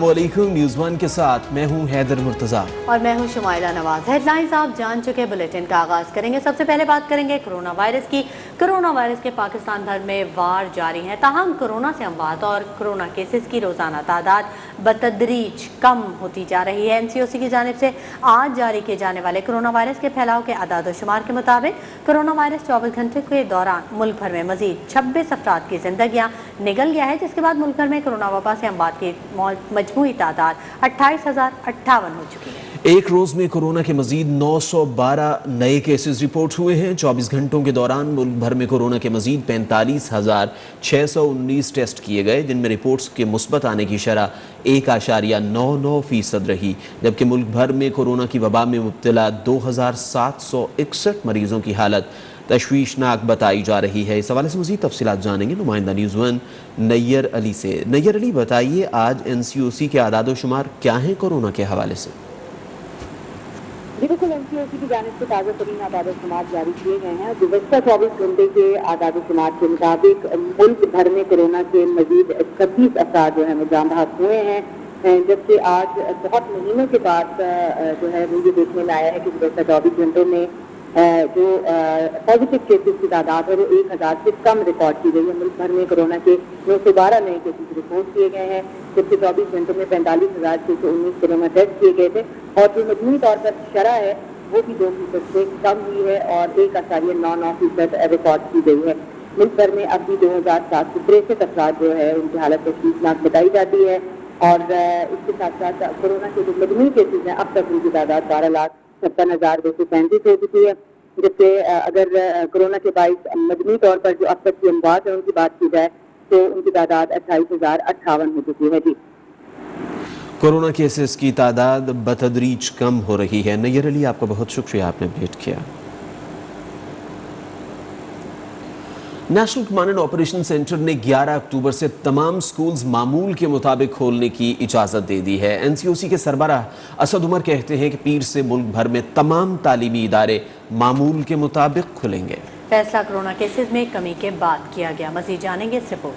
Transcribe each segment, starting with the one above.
वालेकुम, news one के साथ मैं हूं हैदर मुर्तज़ा और मैं हूं शुमाइला नवाज। हेडलाइंस आप जान चुके, बुलेटिन का आगाज करेंगे। सबसे पहले बात करेंगे कोरोना वायरस की। कोरोना वायरस के पाकिस्तान भर में वार जारी है। ताहम कोरोना से अमवात और कोरोना केसेस की रोजाना तादाद बतदरीज कम होती जा रही है। NCOC की जानिब से आज जारी किए जाने वाले कोरोना वायरस के फैलाव के अदाद शुमार के मुताबिक कोरोना वायरस 24 घंटे के दौरान मुल्क भर में मजीद 26 अफराद की जिंदगियां निगल गया है, जिसके बाद मुल्क भर में कोरोना वबा से अमवात की मजमूई तादाद 28,058 हो चुकी है। एक रोज में कोरोना के मजीद 912 नए केसेस रिपोर्ट हुए हैं। 24 घंटों के दौरान मुल्क भर में कोरोना के मजीद 45,619 टेस्ट किए गए, जिनमें रिपोर्ट्स के मुस्बत आने की शरह 1.99% रही, जबकि मुल्क भर में कोरोना की वबा में मुब्तला 2,761 मरीजों की हालत तशवीशनाक बताई जा रही है। इस हवाले से मज़ीद तफसीलात जानेंगे नुमाइंदा न्यूज़ वन नैयर अली से। नैयर अली, बताइए आज NCOC के आदाद शुमार क्या हैं कोरोना के हवाले से? बिल्कुल, NCOC की जानिब से ताज़ा तरीन आदाद शुमार जारी किए गए हैं। गुज़श्ता 24 घंटे के आदाद शुमार के मुताबिक मुल्क भर में कोरोना के मजीद 31 अफराद जो है वो जान बहक हुए हैं, जबकि आज बहुत महीनों के बाद जो है वो ये देखने में आया है कि गुज़श्ता 24 घंटों में जो पॉजिटिव केसेस की तादाद है वो 1000 से कम रिकॉर्ड की गई है। मुल्क भर में कोरोना के 912 नए केसेस रिपोर्ट किए गए हैं, जबकि 24 घंटों में 45,619 कोरोना टेस्ट किए गए थे और जो मजमूई तौर पर शरह है वो भी 2% से कम हुई है और 1.99% रिकॉर्ड की गई है। मुल्क भर में अब भी 2,763 अफराद जो है उनकी हालत तशवीशनाक बताई जाती है और इसके साथ साथ कोरोना के जो मजमूई केसेज हैं अब तक उनकी तादाद 12,57,235 हो चुकी है, जबकि अगर कोरोना के बाईस मजमूई तौर पर जो अब तक की अमवात है उनकी बात की जाए तो उनकी तादाद 28,058 हो चुकी है। जी, कोरोना केसेस की तादाद बतदरीज कम हो रही है। नैयर अली, आपका बहुत शुक्रिया, आपने अपडेट किया। National command and operation centre ने 11 अक्टूबर से तमाम स्कूल्स मामूल के मुताबिक खोलने की इजाज़त दे दी है। NCOC के सरबराह असद उमर कहते हैं कि पीर से मुल्क भर में तमाम तालीमी इदारे मामूल के मुताबिक खुलेंगे। फैसला कोरोना केसेस में कमी के बाद किया गया। मज़ीद जानेंगे इस रिपोर्ट।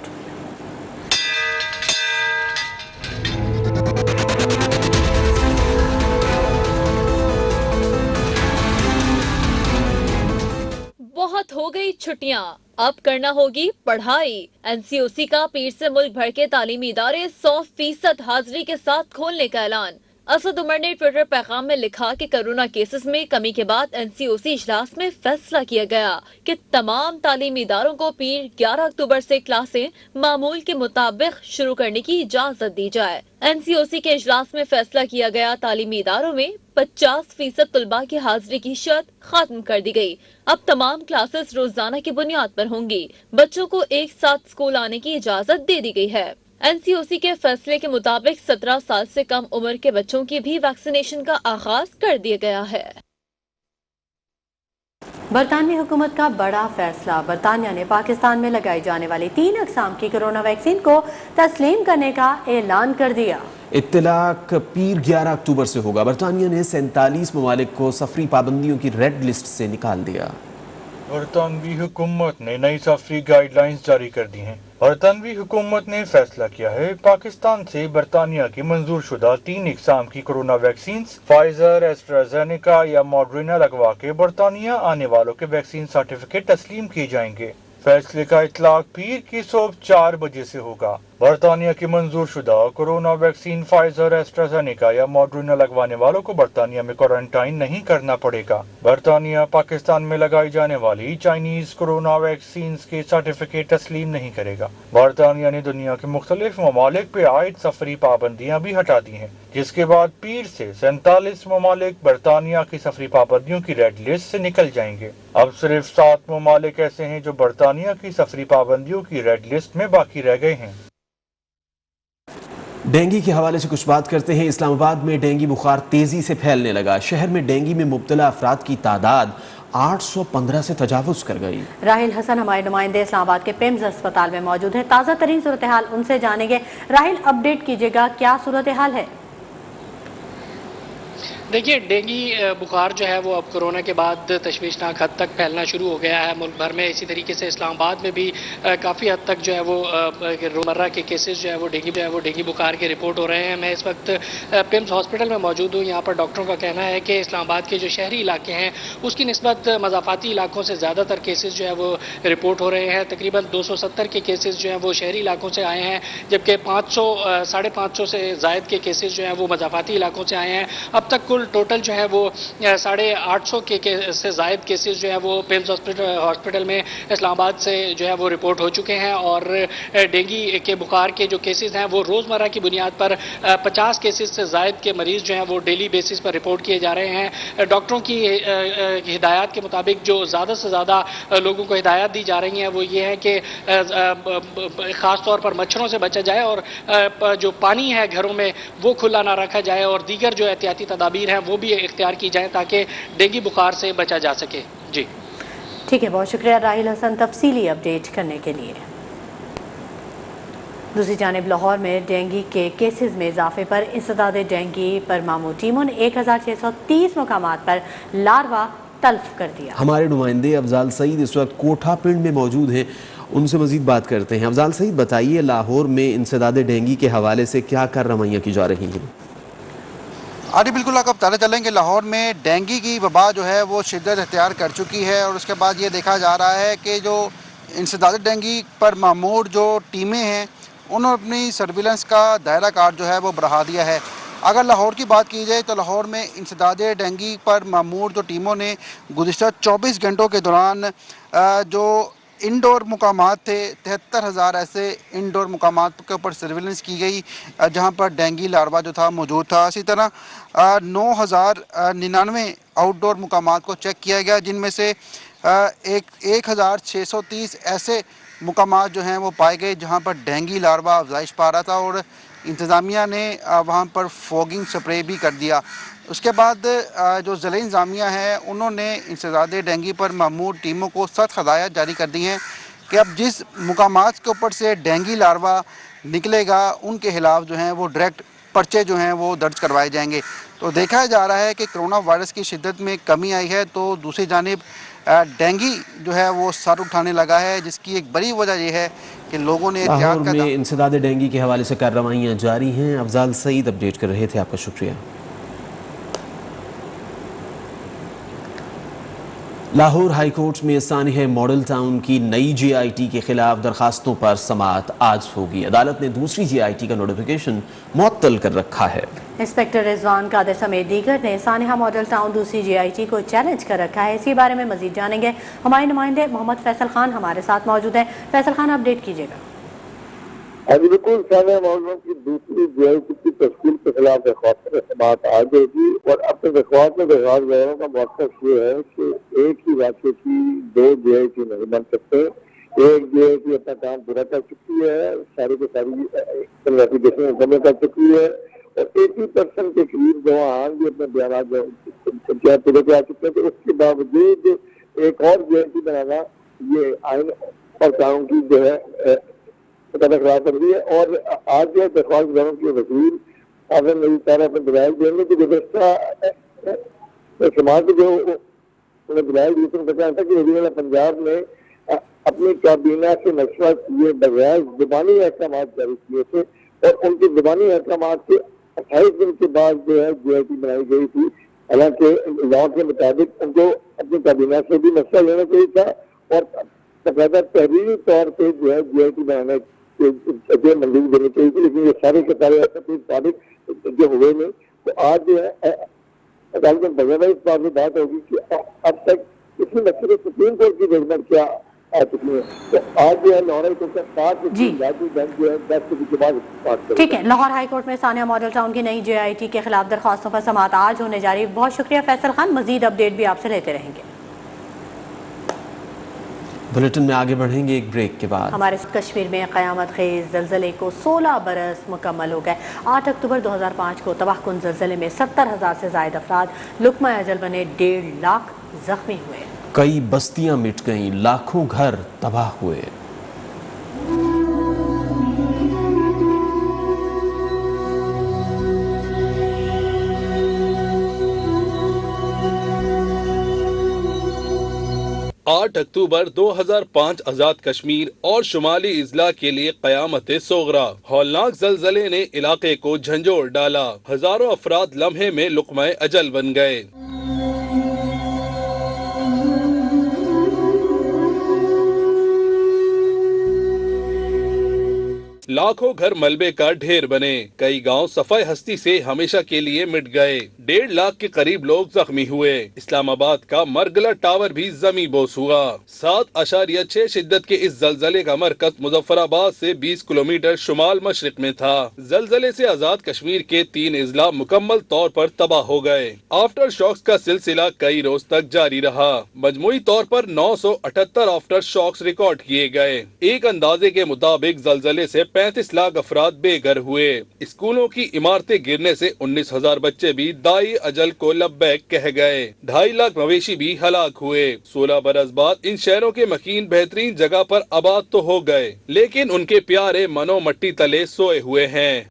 बहुत हो गई छुट्टियां, अब करना होगी पढ़ाई। NCOC का पीर से मुल्क भर के तालीमी इदारे 100% हाजिरी के साथ खोलने का ऐलान। असद उमर ने ट्विटर पैगाम में लिखा कि कोरोना केसेस में कमी के बाद NCOC इजलास में फैसला किया गया कि तमाम तालीमी इदारों को पीर 11 अक्टूबर से क्लासें मामूल के मुताबिक शुरू करने की इजाजत दी जाए। NCOC के इजलास में फैसला किया गया तालीमी इदारों में 50% तलबा की हाजिरी की शर्त खत्म कर दी गई। अब तमाम क्लासेस रोजाना की बुनियाद पर होंगी। बच्चों को एक साथ स्कूल आने की इजाजत दे दी गई है। NCOC के फैसले के मुताबिक 17 साल से कम उम्र के बच्चों की भी वैक्सीनेशन का आगाज कर दिया गया है। बरतानवी हुकूमत का बड़ा फैसला। बरतानिया ने पाकिस्तान में लगाई जाने वाली 3 अक़साम की कोरोना वैक्सीन को तस्लीम करने का ऐलान कर दिया। इत्तलाक पीर 11 अक्टूबर से होगा। बरतानिया ने 47 ममालिक को सफरी पाबंदियों की रेड लिस्ट से निकाल दिया। बरतानवी हुकूमत ने नई सफरी गाइडलाइंस जारी कर दी हैं। बरतानवी हुकूमत ने फैसला किया है पाकिस्तान से बरतानिया की मंजूर शुदा 3 इकसाम की कोरोना वैक्सीन फाइजर, एस्ट्राजेनेका या मॉडर्ना लगवा के बरतानिया आने वालों के वैक्सीन सर्टिफिकेट तस्लीम किए जाएंगे। फैसले का इतलाक पीर की सुबह 4 बजे से होगा। बरतानिया की मंजूर शुदा कोरोना वैक्सीन फाइजर, एस्ट्राजेनेका या मॉडर्ना लगवाने वालों को बरतानिया में क्वारंटाइन नहीं करना पड़ेगा। बरतानिया पाकिस्तान में लगाई जाने वाली चाइनीज कोरोना वैक्सीन के सर्टिफिकेट तस्लीम नहीं करेगा। बरतानिया ने दुनिया के मुख्तलिफ ममालिक पे आयद सफरी पाबंदियां भी हटा दी हैं, जिसके बाद पीर से 47 ममालिक बरतानिया की सफरी पाबंदियों की रेड लिस्ट से निकल जाएंगे। अब सिर्फ 7 ममालिक ऐसे हैं जो बरतानिया की सफरी पाबंदियों की रेड लिस्ट में बाकी रह गए हैं। डेंगू के हवाले से कुछ बात करते हैं। इस्लामाबाद में डेंगू बुखार तेजी से फैलने लगा। शहर में डेंगू में मुब्तला अफराद की तादाद 815 से तजावुज कर गई। राहिल हसन हमारे नुमाइंदे इस्लामाबाद के पेम्स अस्पताल में मौजूद है। ताज़ा तरीन सूरत हाल उनसे जानेंगे। राहिल, अपडेट कीजिएगा, क्या सूरत हाल है? دیکھیے ڈینگی بخار جو ہے وہ اب کورونا کے بعد تشویشناک حد تک پھیلنا شروع ہو گیا ہے ملک بھر میں. اسی طریقے سے اسلام آباد میں بھی کافی حد تک جو ہے وہ روزمرہ کے کیسز جو ہے وہ ڈینگی بخار کے رپورٹ ہو رہے ہیں. میں اس وقت پمس ہاسپٹل میں موجود ہوں. یہاں پر ڈاکٹروں کا کہنا ہے کہ اسلام آباد کے جو شہری علاقے ہیں اس کی نسبت مضافاتی علاقوں سے زیادہ تر کیسز جو ہے وہ رپورٹ ہو رہے ہیں. تقریباً 270 کے کیسز جو ہیں وہ شہری علاقوں سے آئے ہیں, جبکہ 500 سے زائد کے کیسز جو ہیں وہ مضافاتی علاقوں سے آئے ہیں. اب تک کل ٹوٹل جو ہے وہ 850 سے زائد کیسز جو ہے وہ پمس ہاسپٹل میں اسلام آباد سے جو ہے وہ رپورٹ ہو چکے ہیں. اور ڈینگی کے بخار کے جو کیسز ہیں وہ روزمرہ کی بنیاد پر 50 کیسز سے زائد کے مریض جو ہیں وہ ڈیلی بیسس پر رپورٹ کیے جا رہے ہیں. ڈاکٹروں کی ہدایات کے مطابق جو زیادہ سے زیادہ لوگوں کو ہدایات دی جا رہی ہیں وہ یہ ہے کہ خاص طور پر مچھروں سے بچا جائے اور جو پانی ہے گھروں میں وہ کھلا نہ رکھا جائے, اور دیگر جو احتیاطی تدابیر ہیں وہ بھی اختیار کی جائیں تاکہ ڈینگی بخار سے بچا جا سکے. جی ٹھیک ہے, بہت شکریہ راہیل حسن تفصیلی اپڈیٹ کرنے کے لیے. دوسری جانب لاہور میں ڈینگی کے کیسز میں اضافے پر انسداد ڈینگی پر معمور ٹیموں نے 1630 مقامات پر لاروا تلف کر دیا. ہمارے نمائندے افضال سعید اس وقت کوٹھا پنڈ میں موجود ہیں, ان سے مزید بات کرتے ہیں. افضال سعید بتائیے, لاہور میں انسداد ڈینگی کے حوالے سے کیا کارروائیاں کی جا رہی ہیں؟ آج بالکل آپ بتاتے چلیں کہ لاہور میں ڈینگی کی وبا جو ہے وہ شدت اختیار کر چکی ہے, اور اس کے بعد یہ دیکھا جا رہا ہے کہ جو انسداد ڈینگی پر معمور جو ٹیمیں ہیں انہوں نے اپنی سرویلنس کا دائرہ کار جو ہے وہ بڑھا دیا ہے. اگر لاہور کی بات کی جائے تو لاہور میں انسداد ڈینگی پر معمور جو ٹیموں نے گزشتہ 24 گھنٹوں کے دوران جو انڈور مقامات تھے 73,000 ایسے انڈور مقامات کے اوپر سرویلنس کی گئی جہاں پر ڈینگی لاروا جو تھا موجود تھا. اسی طرح 9,099 آؤٹ ڈور مقامات کو چیک کیا گیا, جن میں سے 1,630 ایسے مقامات جو ہیں وہ پائے گئے جہاں پر ڈینگی لاروا افزائش پا رہا تھا, اور انتظامیہ نے وہاں پر فوگنگ سپرے بھی کر دیا. اس کے بعد جو ضلعی انتظامیہ ہے انہوں نے انسداد ڈینگی پر معمور ٹیموں کو سخت ہدایات جاری کر دی ہیں کہ اب جس مقامات کے اوپر سے ڈینگی لاروا نکلے گا ان کے خلاف جو ہیں وہ ڈائریکٹ پرچے جو ہیں وہ درج کروائے جائیں گے. تو دیکھا جا رہا ہے کہ کرونا وائرس کی شدت میں کمی آئی ہے, تو دوسری جانب ڈینگی جو ہے وہ سر اٹھانے لگا ہے, جس کی ایک بڑی وجہ یہ ہے کہ لوگوں نے لاہور میں انسداد ڈینگی کے حوالے سے کارروائیاں جاری ہیں. افضال سعید اپڈیٹ کر رہے تھے, آپ کا شکریہ. لاہور ہائی کورٹ میں سانحہ ماڈل ٹاؤن کی نئی جے آئی ٹی کے خلاف درخواستوں پر سماعت آج ہوگی. عدالت نے دوسری جے آئی ٹی کا نوٹیفیکیشن معطل کر رکھا ہے. انسپیکٹر رضوان قادر سمیت دیگر نے سانحہ ماڈل ٹاؤن دوسری جے آئی ٹی کو چیلنج کر رکھا ہے. اسی بارے میں مزید جانیں گے, ہمارے نمائندے محمد فیصل خان ہمارے ساتھ موجود ہیں. فیصل خان, اپڈیٹ کیجیے گا. بالکل, سانحہ ماڈل کی دوسری جے آئی ٹی کی تشکیل کے خلاف درخواست پر سماعت آ جائے گی, اور اب تک درخواست داروں کا موقف یہ ہے کہ ایک ہی واقعے کی 2 جے آئی ٹی نہیں بن سکتے. ایک جے آئی ٹی اپنا کام پورا کر چکی ہے, ساری کے ساری ایپلیکیشن مکمل کر چکی ہے, اور 80% کے قریب جوان بھی اپنے بیانات پورے کر چکے ہیں. تو اس کے باوجود ایک اور جے آئی ٹی بنانا یہ آئین اور قانون کی جو ہے خراب کر دی ہے. اور آج جو درخواست داروں کے وکیل آزم نبی سارا اپنے دلائل دیں گے کہ گزشتہ سماج جو انہیں دلائل دی تھا کہ وزیر پنجاب نے اپنی کابینہ سے مشورہ کیے بغیر زبانی احکامات جاری کیے تھے, اور ان کے زبانی احکامات کے 28 دن کے بعد جو ہے جے آئی ٹی بنائی گئی تھی. حالانکہ لاء کے مطابق ان کو اپنی کابینہ سے بھی مشورہ لینا چاہیے تھا, اور باقاعدہ تحریری طور پہ جو ہے جے آئی ٹی بنانے منظوری دینی چاہیے تھی, لیکن یہ سارے کے سارے مطابق جو ہوئے نہیں. تو آج جو ہے عدالت میں باقاعدہ اس بات میں بات ہوگی کہ اب تک اسی مسئلے سپریم کورٹ کی ججمنٹ کیا آ چکی ہے. تو آج جو ہے لاہور ہائی کورٹ کا 7 بینچ جو ہے 10 بجے کے بعد بات کریں. ٹھیک ہے, لاہور ہائی کورٹ میں سانحہ ماڈل ٹاؤن کی نئی جے آئی ٹی کے خلاف درخواستوں پر سماعت آج ہونے جا رہی ہے. بہت شکریہ فیصل خان, مزید اپڈیٹ بھی آپ سے لیتے رہیں گے. بلیٹن میں آگے بڑھیں گے ایک بریک کے بعد. ہمارے کشمیر میں قیامت خیز زلزلے کو 16 برس مکمل ہو گئے. 8 اکتوبر 2005 کو تباہ کن زلزلے میں 70,000 سے زائد افراد لقمہ اجل بنے, 1.5 لاکھ زخمی ہوئے. کئی بستیاں مٹ گئیں, لاکھوں گھر تباہ ہوئے. 8 اکتوبر 2005 آزاد کشمیر اور شمالی اضلاع کے لیے قیامت صغریٰ۔ ہولناک زلزلے نے علاقے کو جھنجھوڑ ڈالا، ہزاروں افراد لمحے میں لقمہ اجل بن گئے۔ لاکھوں گھر ملبے کا ڈھیر بنے، کئی گاؤں صفائے ہستی سے ہمیشہ کے لیے مٹ گئے، 1.5 لاکھ کے قریب لوگ زخمی ہوئے۔ اسلام آباد کا مرگلہ ٹاور بھی زمیں بوس ہوا۔ 7.6 شدت کے اس زلزلے کا مرکز مظفر آباد سے 20 کلومیٹر شمال مشرق میں تھا۔ زلزلے سے آزاد کشمیر کے 3 اضلاع مکمل طور پر تباہ ہو گئے۔ آفٹر شاکس کا سلسلہ کئی روز تک جاری رہا۔ مجموعی طور پر 978 آفٹر شاکس ریکارڈ کیے گئے۔ ایک اندازے کے مطابق زلزلے سے 35 لاکھ افراد بے گھر ہوئے۔ اسکولوں کی عمارتیں گرنے سے 19,000 بچے بھی دائی اجل کو لبیک کہہ گئے۔ 2.5 لاکھ مویشی بھی ہلاک ہوئے۔ 16 برس بعد ان شہروں کے مکین بہترین جگہ پر آباد تو ہو گئے، لیکن ان کے پیارے منو مٹی تلے سوئے ہوئے ہیں۔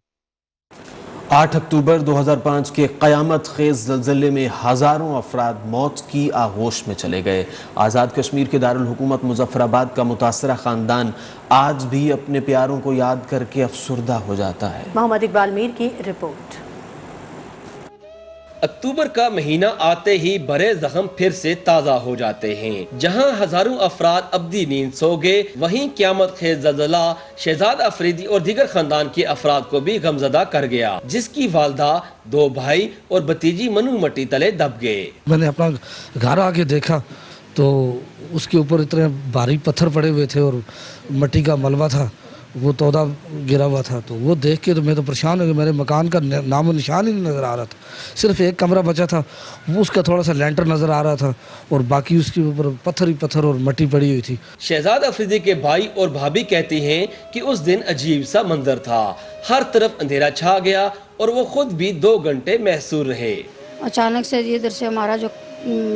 8 اکتوبر 2005 کے قیامت خیز زلزلے میں ہزاروں افراد موت کی آغوش میں چلے گئے۔ آزاد کشمیر کے دارالحکومت مظفر آباد کا متاثرہ خاندان آج بھی اپنے پیاروں کو یاد کر کے افسردہ ہو جاتا ہے۔ محمد اقبال میر کی رپورٹ۔ اکتوبر کا مہینہ آتے ہی بڑے زخم پھر سے تازہ ہو جاتے ہیں۔ جہاں ہزاروں افراد ابدی نیند سو گئے، وہیں قیامت خیز زلزلہ شہزاد افریدی اور دیگر خاندان کے افراد کو بھی غمزدہ کر گیا، جس کی والدہ، 2 بھائی اور بھتیجی منو مٹی تلے دب گئے۔ میں نے اپنا گھر آ کے دیکھا تو اس کے اوپر اتنے بھاری پتھر پڑے ہوئے تھے اور مٹی کا ملبہ تھا، وہ تودا گرا ہوا تھا۔ تو وہ دیکھ کے تو میں تو پریشان ہو گیا، میرے مکان کا نام و نشان ہی نہیں نظر آ رہا تھا۔ صرف ایک کمرہ بچا تھا، وہ اس کا تھوڑا سا لینٹر نظر آ رہا تھا اور باقی اس کے اوپر پتھر ہی پتھر اور مٹی پڑی ہوئی تھی۔ شہزاد افریدی کے بھائی اور بھابھی کہتی ہیں کہ اس دن عجیب سا منظر تھا، ہر طرف اندھیرا چھا گیا اور وہ خود بھی 2 گھنٹے محصور رہے۔ اچانک سے ادھر سے ہمارا جو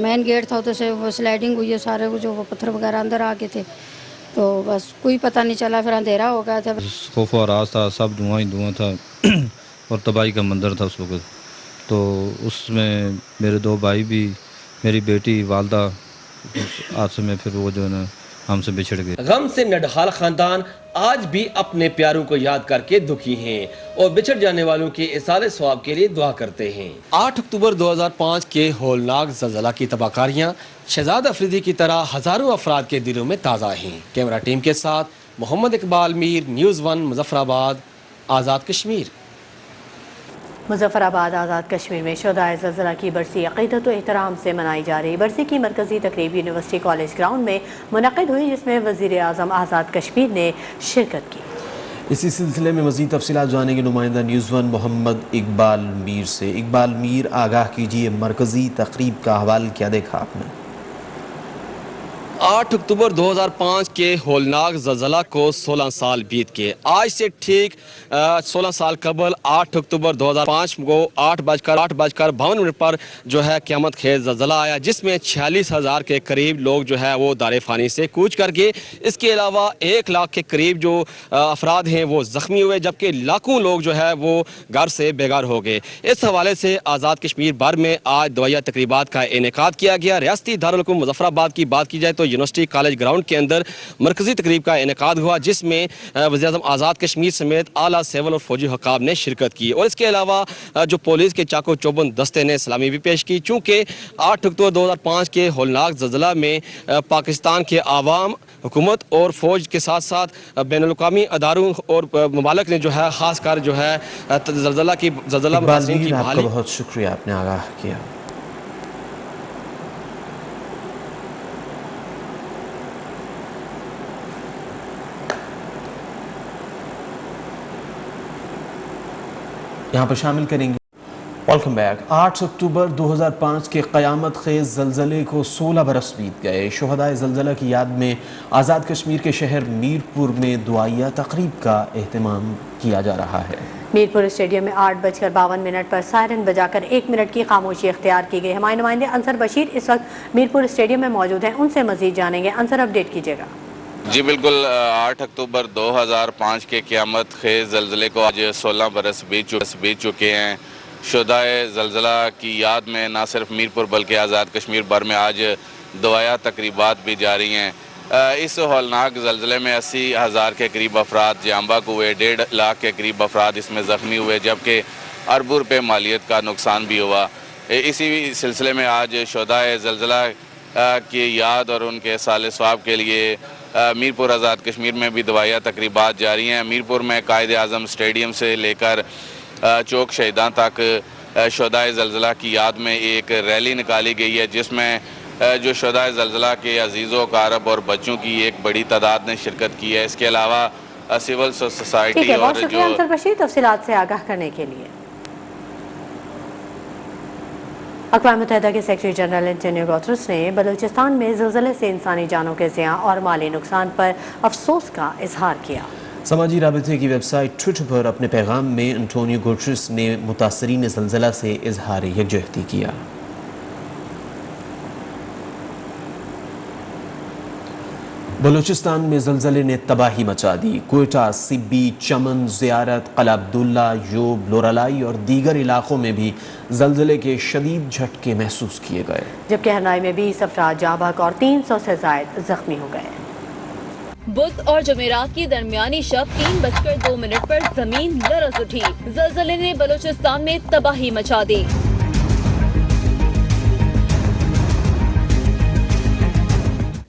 مین گیٹ تھا ادھر سے وہ سلائڈنگ ہوئی ہے، سارے جو وہ پتھر وغیرہ اندر آ گئے تھے، تو بس کوئی پتہ نہیں چلا، پھر اندھیرا ہو گیا تھا۔ خوف و ہراس تھا، سب دھواں ہی دھواں تھا اور تباہی کا منظر تھا اس وقت۔ تو اس میں میرے 2 بھائی بھی، میری بیٹی، والدہ، حادثے میں پھر وہ جو ہے نا ہم سے بچھڑ گئے۔ غم سے نڈھال خاندان آج بھی اپنے پیاروں کو یاد کر کے دکھی ہیں اور بچھڑ جانے والوں کے ایصال ثواب کے لیے دعا کرتے ہیں۔ 8 اکتوبر 2005 کے ہولناک زلزلہ کی تباہ کاریاں شہزاد افریدی کی طرح ہزاروں افراد کے دلوں میں تازہ ہیں۔ کیمرہ ٹیم کے ساتھ محمد اقبال میر، نیوز 1 مظفر آباد، آزاد کشمیر۔ مظفر آباد آزاد کشمیر میں شہدائے زلزلہ کی برسی عقیدت و احترام سے منائی جا رہی۔ برسی کی مرکزی تقریب یونیورسٹی کالج گراؤنڈ میں منعقد ہوئی، جس میں وزیر اعظم آزاد کشمیر نے شرکت کی۔ اسی سلسلے میں مزید تفصیلات جانیں گے نمائندہ نیوز 1 محمد اقبال میر سے۔ اقبال میر، آگاہ کیجیے، مرکزی تقریب کا حوالہ کیا دیکھا آپ نے؟ 8 اکتوبر 2005 کے ہولناک زلزلہ کو 16 سال بیت کے، آج سے ٹھیک 16 سال قبل 8 اکتوبر 2005 کو 8:52 پر جو ہے قیامت خیز زلزلہ آیا، جس میں 46,000 کے قریب لوگ جو ہے وہ دار فانی سے کوچ کر گئے۔ اس کے علاوہ 1 لاکھ کے قریب جو افراد ہیں وہ زخمی ہوئے، جبکہ لاکھوں لوگ جو ہے وہ گھر سے بے گھر ہو گئے۔ اس حوالے سے آزاد کشمیر بھر میں آج دوائیا تقریبات کا انعقاد کیا گیا۔ ریاستی دارالحکومت مظفر آباد کی بات کی جائے تو یونیورسٹی کالج گراؤنڈ کے اندر مرکزی تقریب کا انعقاد ہوا، جس میں وزیر اعظم آزاد کشمیر سمیت اعلیٰ سول اور فوجی حکام نے شرکت کی، اور اس کے علاوہ جو پولیس کے چاقو چوبند دستے نے سلامی بھی پیش کی، چونکہ 8 اکتوبر 2005 کے ہولناک زلزلہ میں پاکستان کے عوام، حکومت اور فوج کے ساتھ ساتھ بین الاقوامی اداروں اور ممالک نے جو ہے خاص کر جو ہے زلزلہ متاثرین کی آپ کا بہت شکریہ، آپ نے آگاہ کیا۔ یہاں پر شامل کریں گے۔ Welcome back. 8 اکتوبر 2005 کے قیامت خیز زلزلے کو 16 برس بیت گئے۔ شہدائے زلزلہ کی یاد میں آزاد کشمیر کے شہر میرپور میں دعائیہ تقریب کا اہتمام کیا جا رہا ہے۔ میرپور اسٹیڈیم میں 8:52 پر سائرن بجا کر 1 منٹ کی خاموشی اختیار کی گئی۔ ہمارے نمائندے انصر بشیر اس وقت میرپور اسٹیڈیم میں موجود ہیں، ان سے مزید جانیں گے۔ انصر، اپڈیٹ کیجیے گا۔ جی بالکل، 8 اکتوبر 2005 کے قیامت خیز زلزلے کو آج 16 برس بیت چکے ہیں۔ شہدائے زلزلہ کی یاد میں نہ صرف میرپور بلکہ آزاد کشمیر بھر میں آج दवाया तकरीबात भी जारी हैं। इस हौलनाक ज़लज़ले में 80,000 के करीब अफराद जांबाक हुए, 1.5 लाख के करीब अफराद इसमें ज़ख्मी हुए, जबकि अरबों रुपये मालियत का नुकसान भी हुआ। इसी सिलसिले में आज शुहदाए ज़लज़ला की याद और उनके साल सवाब के लिए मीरपुर आज़ाद कश्मीर में भी दवाया तकरीबात जारी हैं। मीरपुर में कायद आज़म स्टेडियम से लेकर चौक शहीदां तक शुहदाए ज़लज़ला की याद में एक रैली निकाली गई है, जिसमें जो शुहदाए ज़लज़ला के अजीज़ों, कारब और बच्चों की एक बड़ी तादाद ने शिरकत की है। इसके अलावा सिविल सोसाइटी और बहुत शुक्रिया अंसर बशीर तफसीलात से आगाह करने के लिए। अक़वाम मुत्तहिदा के सेक्रेटरी जनरल एंटोनियो गुतेरेस ने बलूचिस्तान में ज़लज़ले से इंसानी जानों के ज़िया और माली नुकसान पर अफसोस का इजहार किया। समाजी राबते की वेबसाइट ट्विटर पर अपने पैगाम में एंटोनियो गुतेरेस ने मुतासरीन ज़लज़ला से इजहार यकजहती किया। बलूचिस्तान में ज़लज़ले ने तबाही मचा दी। कोयटा, सिब्बी, चमन, ज़ियारत, क़ला अब्दुल्ला, योब, लोरालाई और दीगर इलाकों में भी ज़लज़ले के शदीद झटके महसूस किए गए, जबकि हरनाई में 20 अफराद जाँ बहक और 300 से ज़ायद ज़ख्मी हो गए। बुध और जमेरात की दरमियानी शब 3:02 पर जमीन लरज़ उठी। ज़लज़ले ने बलूचिस्तान में तबाही मचा दी।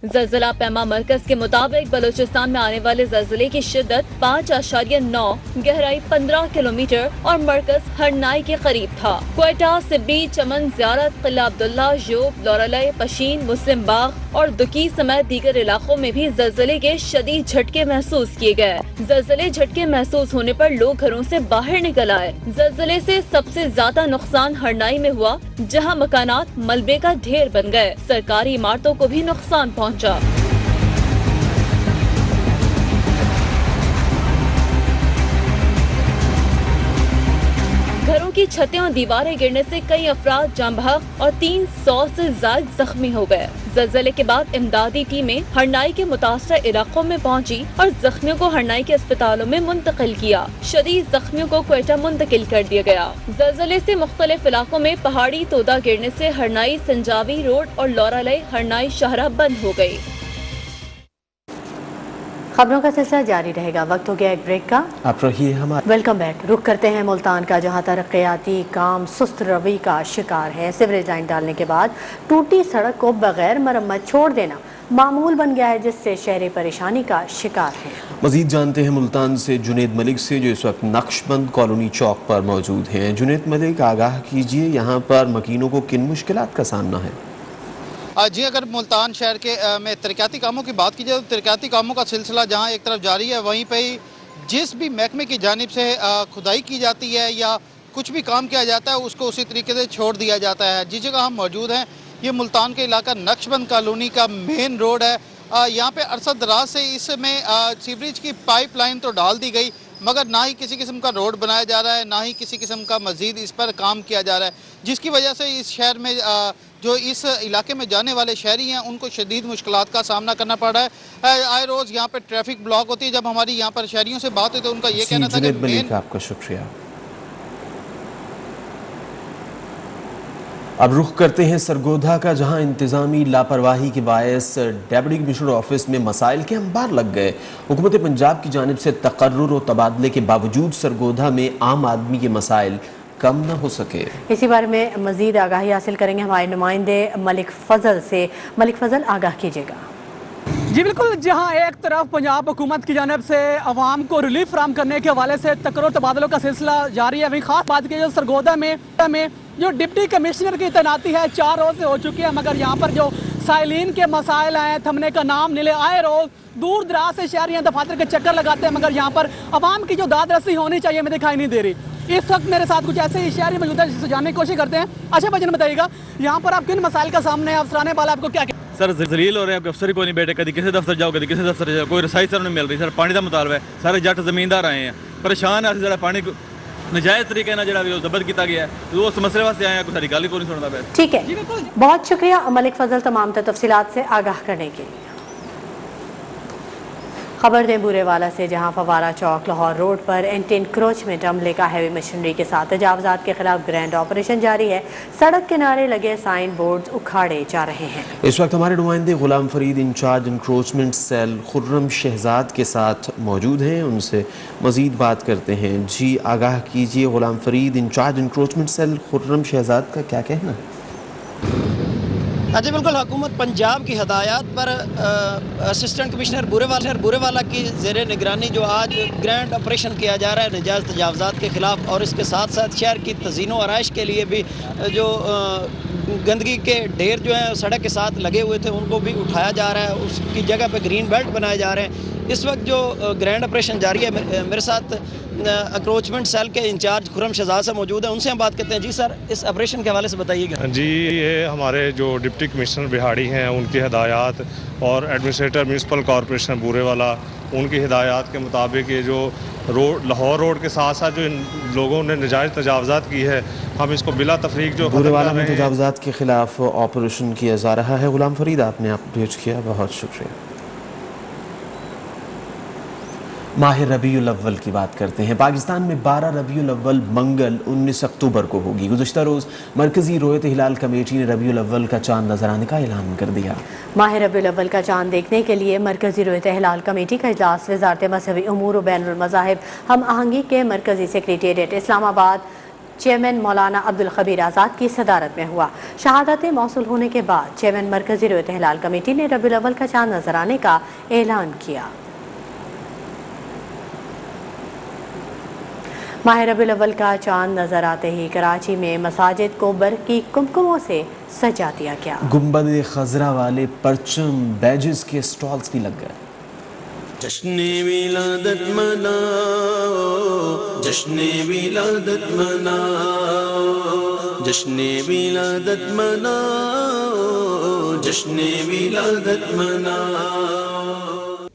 ज़लज़ला पैमा मरकज के मुताबिक बलूचिस्तान में आने वाले ज़लज़ले की शिद्दत 5.9, गहराई 15 किलोमीटर और मरकज हरनाई के करीब था। क्वेटा, सिब्बी, चमन, ज़ियारत, क़िला अब्दुल्ला, योब, लोरालाई, पशीन, मुस्लिम बाग और दुकी समेत दीगर इलाकों में भी ज़लज़ले के शदीद झटके महसूस किए गए। ज़लज़ले झटके महसूस होने पर लोग घरों से बाहर निकल आए। ज़लज़ले से सबसे ज्यादा नुकसान हरनाई में हुआ, जहाँ मकानात मलबे का ढेर बन गए। सरकारी इमारतों को भी नुकसान पहुँचा। घरों की छतें और दीवारें गिरने से कई अफराद जाँ बहक और 300 से ज्यादा जख्मी हो गए। ज़लज़ले के बाद इमदादी टीमें हरनाई के मुतासरा इलाकों में पहुंची और जख्मियों को हरनाई के अस्पतालों में मुंतकिल किया। शदीद जख्मियों को क्वेटा मुंतकिल कर दिया गया। ज़लज़ले से मुख्तलिफ इलाकों में पहाड़ी तोदा गिरने से हरनाई संजावी रोड और लोरालाई हरनाई शाहराह बंद हो गई। खबरों का सिलसिला जारी रहेगा। वक्त हो गया एक ब्रेक का। आप रहिए हमारे। Welcome back. रुख करते हैं मुल्तान का, जहां तरक्याती काम सुस्त रवि का शिकार है। सीवरेज लाइन डालने के बाद टूटी सड़क को बगैर मरम्मत छोड़ देना मामूल बन गया है, जिससे शहरी परेशानी का शिकार है। मजीद जानते हैं मुल्तान से जुनेद मलिक से, जो इस वक्त नक्शबंद कॉलोनी चौक पर मौजूद हैं। जुनेद मलिक, आगाह कीजिए, यहाँ पर मकीनों को किन मुश्किलात का सामना है? जी, अगर मुल्तान शहर के में तरक्याती कामों की बात की जाए तो तरक्याती कामों का सिलसिला जहां एक तरफ जारी है, वहीं पे ही जिस भी महकमे की जानिब से खुदाई की जाती है या कुछ भी काम किया जाता है, उसको उसी तरीके से छोड़ दिया जाता है। जिस जगह हम मौजूद हैं, ये मुल्तान के इलाका नक्शबंद कॉलोनी का मेन रोड है। यहाँ पे अरसद दराज से इसमें सीवरेज की पाइपलाइन तो डाल दी गई, मगर ना ही किसी किस्म का रोड बनाया जा रहा है, ना ही किसी किस्म का मज़ीद इस पर काम किया जा रहा है, जिसकी वजह से इस शहर में जो इस इलाके में जाने वाले शहरी हैं, उनको शदीद मुश्किलात का सामना करना पड़ रहा है। आए रोज़ यहाँ पर ट्रैफिक ब्लॉक होती है। जब हमारी यहाँ पर शहरियों से बात हुई तो उनका ये कहना था कि आपका शुक्रिया। अब रुख करते हैं सरगोधा का, जहां इंतजामी लापरवाही के बायस डेप्यूटी कमिश्नर ऑफिस में मसाइल के अंबार लग गए। हुकूमत पंजाब की जानिब से तकर्रुर और तबादले के बावजूद सरगोधा में आम आदमी के मसाइल कम न हो सके। इसी बारे में मजीद आगाही हासिल करेंगे हमारे नुमाइंदे मलिक फजल से। मलिक फजल, आगाह कीजिएगा। जी बिल्कुल, जहां एक तरफ पंजाब हुकूमत की जानिब से अवाम को रिलीफ फराहम करने के हवाले से तकर्रुर तबादलों का सिलसिला जारी है, वहीं खास बात की जो सरगोधा में जो डिप्टी कमिश्नर की तैनाती है 4 रोज़ से हो चुकी है, मगर यहाँ पर जो साइलिन के मसाइल हैं, थमने का नाम नहीं ले। आए रोज़ दूर दराज से शहरी यहाँ दफातर के चक्कर लगाते हैं, मगर यहाँ पर अवाम की जो दाद रसी होनी चाहिए हमें दिखाई नहीं दे रही। इस वक्त मेरे साथ कुछ ऐसे ही शहरी मौजूद है जिससे जानने की कोशिश करते हैं। अच्छा भाईजान, बताइएगा यहाँ पर आप किन मसाइल का सामने है? अफसराने वाला आपको क्या सर जलील हो रहे हैं, अफसर ही कोई नहीं बैठे, कभी किसी दफ्तर जाओ, कभी किसी दफ्तर जाओ, कोई रसाई सर नहीं मिल रही। सर पानी का मुतालबा है, सारे जट जमींदार आए हैं, परेशान है। जरा पानी नजायज़ तरीके ना जरा जब्त किया गया है, तो वो मसले वास्ते आए हैं, कोई सारी गाली को नहीं सुनता। ठीक है, बहुत शुक्रिया मलिक फजल तमाम तफसीलात से आगाह करने के लिए। खबर दें बूरेवाला से, जहां फवारा चौक लाहौर रोड पर एंटी इंक्रोचमेंट अमले का हैवी मशीनरी के साथ तजावजात के खिलाफ ग्रैंड ऑपरेशन जारी है। सड़क किनारे लगे साइन बोर्ड उखाड़े जा रहे हैं। इस वक्त हमारे नुमाइंदे Ghulam Farid incharge encroachment cell Khurram Shahzad के साथ मौजूद हैं, उनसे मजीद बात करते हैं। जी आगाह कीजिए Ghulam Farid, incharge encroachment cell Khurram Shahzad का क्या कहना है? जी बिल्कुल, हुकूमत पंजाब की हदायत पर असिस्टेंट कमिश्नर बूरेवाला की ज़ेर निगरानी जो आज ग्रैंड ऑपरेशन किया जा रहा है नजायज़ तजावज़ात के ख़िलाफ़, और इसके साथ साथ शहर की तज़ीनो आराइश के लिए भी जो गंदगी के ढेर जो हैं सड़क के साथ लगे हुए थे उनको भी उठाया जा रहा है, उसकी जगह पे ग्रीन बेल्ट बनाए जा रहे हैं। इस वक्त जो ग्रैंड ऑपरेशन जारी है, मेरे साथ अक्रोचमेंट सेल के इंचार्ज खुर्रम शहजाद से मौजूद हैं, उनसे हम बात करते हैं। जी सर, इस ऑपरेशन के हवाले से बताइएगा। जी, ये हमारे जो डिप्टी कमिश्नर बिहाड़ी हैं उनकी हिदायत और एडमिनिस्ट्रेटर म्यूनसिपल कॉरपोरेशन बूरेवाला उनकी हिदायत के मुताबिक ये जो लाहौर रोड के साथ साथ जो इन लोगों ने नजायज़ तजावज़ात की है, हम इसको बिला तफरीक जो बूरेवाला में तजावज़ात के खिलाफ ऑपरेशन किया जा रहा है। गुलाम फरीद, आपने अपडेट किया, बहुत शुक्रिया। माह रबीउल अव्वल की बात करते हैं। पाकिस्तान में 12 रबीउल अव्वल मंगल 19 अक्टूबर को होगी। गुज़श्ता रोज़ मरकज़ी रोयत हिलाल कमेटी ने रबीउल अव्वल का चांद नजर आने का ऐलान कर दिया। माह रबीउल अव्वल का चांद देखने के लिए मरकज़ी रोयत हिलाल कमेटी का इजलास वज़ारत मज़हबी उमूर व बैनुल मज़ाहिब हम आहंगी के मरकज़ी सेक्रेटेरिएट इस्लामाबाद चेयरमैन मौलाना अब्दुल खबीर आज़ाद की सदारत में हुआ। शहादतें मौसूल होने के बाद चेयरमैन मरकज़ी रोयत हिलाल कमेटी ने रबीउल अव्वल का चांद नजर आने का ऐलान किया। माह रबीउल अव्वल का चांद नजर आते ही कराची में मसाजिद को बर्फ की कुमकुमों से सजा दिया गया। गुंबद खजरा वाले परचम बैजेस के स्टॉल्स भी लग गए। जश्ने विलादत मनाओ, जश्ने विलादत मनाओ, जश्ने विलादत मनाओ, जश्ने विलादत मनाओ।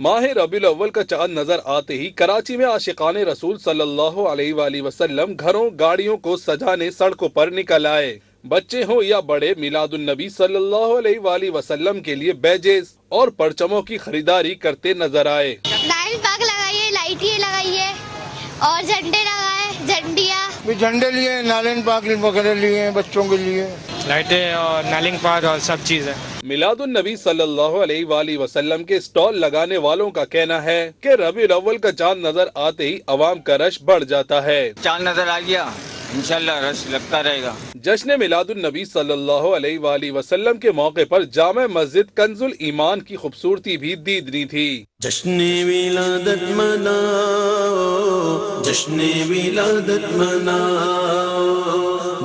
माह रबीउल अव्वल का चांद नजर आते ही कराची में आशिकाने रसूल सल्लल्लाहु अलैहि वसल्लम घरों गाड़ियों को सजाने सड़कों पर निकल आए। बच्चे हो या बड़े मिलादुन नबी सल्लल्लाहु अलैहि वसल्लम के लिए बैजेस और परचमों की खरीदारी करते नजर आए। नारियल पाक लगाइए, लाइटियाँ लगाइए और झंडे लगाए, झंडियाँ भी झंडे लिए, नारियल पाक वगैरह लिए बच्चों के लिए, लाइटें और नारियल पाक और सब चीज़ें। मिलादुन नबी सल्लल्लाहु अलैहि वसल्लम के स्टॉल लगाने वालों का कहना है कि रबीउल अव्वल का चांद नजर आते ही अवाम का रश बढ़ जाता है। चांद नजर आ गया, इंशाल्लाह रश लगता रहेगा। जश्न मिलादुन नबी सल्लल्लाहु अलैहि वसल्लम के मौके पर जामे मस्जिद कंजुल ईमान की खूबसूरती भी दीदनी थी। जश्ने विलादत मनाओ, जश्ने विलादत मनाओ,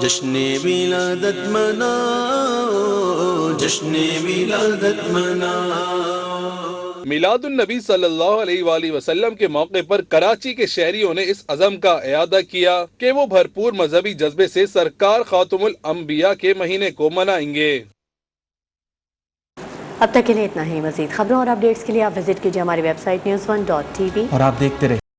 जश्ने विलादत मनाओ, जश्ने विलादत मनाओ। मिलादुन नबी सल्लल्लाहु अलैहि वसल्लम के मौके पर कराची के शहरियों ने इस अज़म का इयादा किया कि वो भरपूर मजहबी जज्बे से सरकार खातुमुल अंबिया के महीने को मनाएंगे। अब तक के लिए इतना ही। मजीद खबरों और अपडेट्स के लिए आप विजिट कीजिए हमारी वेबसाइट news1.tv और आप देखते रहिए।